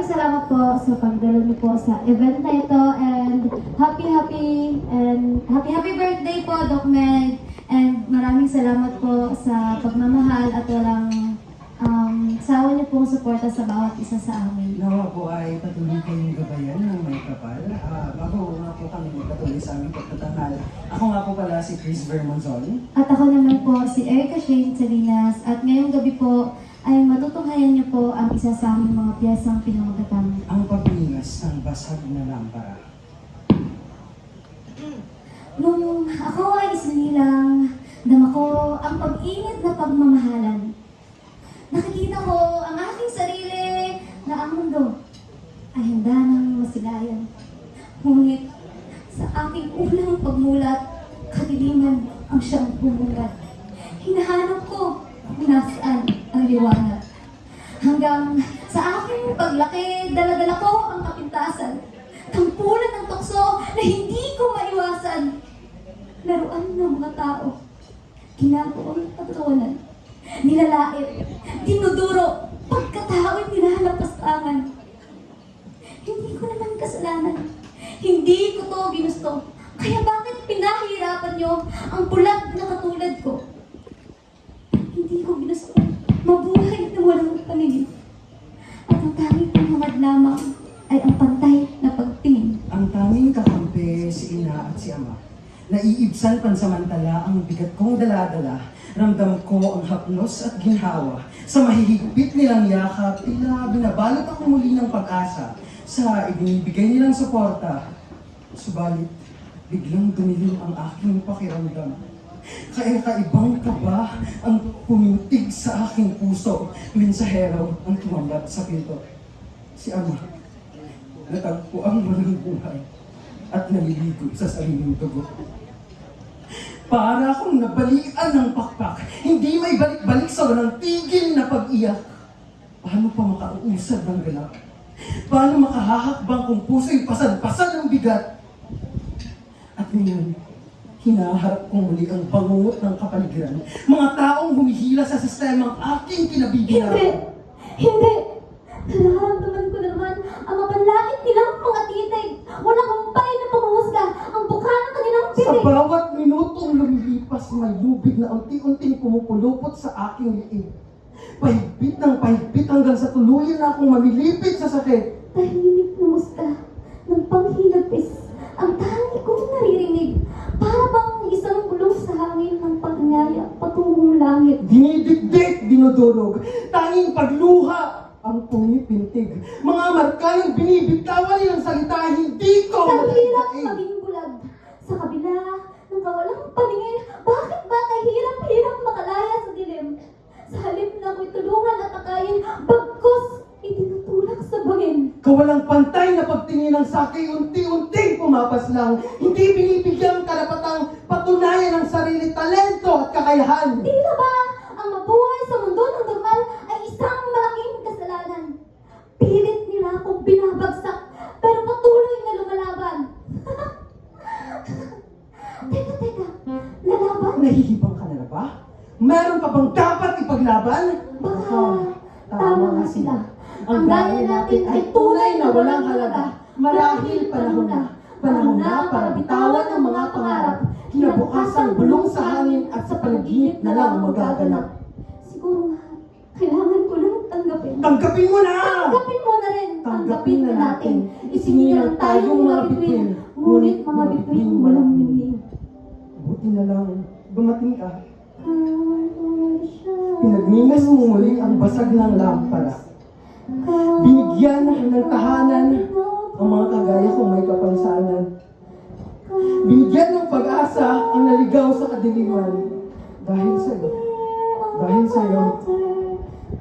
salamat po sa pagdalo niyo po sa event na ito and happy birthday po, Doc Meg. And maraming salamat po sa pagmamahal at walang sawa niyo pong suporta sa bawat isa sa amin. Nawa po ay patuloy kayong gabayan ng may kapal. Bago nga po kami patuloy sa aming pagtatanghal. Ako nga po pala si Chris Vermonzon. At ako naman po si Erica Shane Salinas. At ngayong gabi po ay matutunghayan niyo po ang isa sa aming mga piyesang pinamagatang. Ang paglingas ng basag na lampara. Nung ako ay isinilang, dama ko ang pag-init na pagmamahalan. Nakikita ko ang aking sarili na ang mundo ay handa ng masilayan. Ngunit sa aking unang pagmulat, kadiliman ang siyang bumulat. Hinahanap ko kung nasaan ang liwanag. Hanggang sa aking paglaki, daladala ko ang kapintasan. Tampulan ng tukso na hindi ko maiwasan. Laruan ng mga tao. Ginagawa pagtawanan. Nilalait, dinuduro, pagkatao'y nilalapastangan. Hindi ko naman kasalanan. Hindi ko to ginusto. Kaya bakit pinahihirapan niyo ang bulag na katulad ko? Hindi ko ginusto. Mabuhay na walang paningin. At ang tanging panghamad lamang ay ang pantay na pagtingin. Ang tanging kakampi si ina at si ama. Naiibsan pansamantala ang bigat kong daladala. Ramdam ko ang haplos at ginhawa. Sa mahihigpit nilang yakap, tila binabalot ako muli ng pag-asa sa ibinibigay nilang suporta. Subalit, biglang dumilim ang aking pakiramdam. Kaya kaibang kaba ang pumintig sa aking puso. Mensahero ang tumambat sa pinto. Si Ama, natagpo ang walang buhay at naliligo sa sariling dugo. Para akong nabalian ng pakpak, hindi may balik-balik sa walang tigil na pag-iyak. Paano pa makauusad ng galak? Paano makahahakbang kung puso'y pasad-pasad ng bigat? At ngayon, hinaharap kong muli ang bangungot ng kapaligiran. Mga taong humihila sa sistemang aking kinabibilang. Hindi! Nararamdaman ko na naman ang mapanlait nilang mga titig. Walang humpay na panghuhusga ang buka ng kanilang Sa pitig. bawat minutong lumilipas, may lubid na unti-unting pumupulupot sa aking liig. Pahigpit ng pahigpit hanggang sa tuluyan na akong mamilipit sa sakit. Tahimik na musga ng panghinagpis ang tangi kong naririnig. Para bang isang bulong sa hangin ng pagngaya patungong langit. Dinidikdik, dinudurog, tanging pagluha ang pumipintig. Mga markayang binibitawan nilang salita, hindi ko Ang hirap matagdaig. maging bulag. Sa kabila ng kawalang paningin, bakit ba kahirap-hirap makalaya sa dilim? Sa halip na ako'y tulungan at akayin, bagkus itinutulak sa bangin. Kawalang pantay na pagtingin ng sakay, unti-unting pumapaslang. Hindi binibigyang karapatang patunayan ng sarili, talento at kakayahan. Tila ba ang mabuhay sa mundo ng normal ay isang malaking kasalanan? Pilit nila akong binabagsak, pero patuloy na lumalaban. Teka, lalaban? Nahihibang ka na ba? Meron pa bang dapat ipaglaban? Baka tama nga sila. Ang gaya natin ay tunay na walang halaga. Marahil panahon na. Panahon na para bitawan ang mga pangarap. Kinabukasan bulong sa hangin at sa panaginip na lang magaganap. Siguro nga, kailangan ko lang tanggapin. Tanggapin mo na! Tanggapin mo na rin. Tanggapin na natin. Isinilang tayong mga bituin, ngunit mga bituin walang meaning. Buti na lang, dumating ka. Pinagningas mo muli ang basag ng lampara. Binigyan ng tahanan ang mga kagaya kong may kapansanan. Binigyan ng pag-asa ang naligaw sa kadiliman. Dahil sa'yo,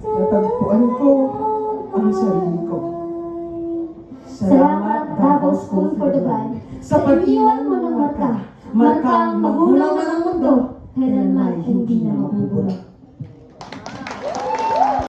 natagpuan ko ang sarili ko. Salamat, Davao School for the Blind. Sa pag-iwan mo ng marka, markang magulang man ang mundo, kailanman hindi na mabubura.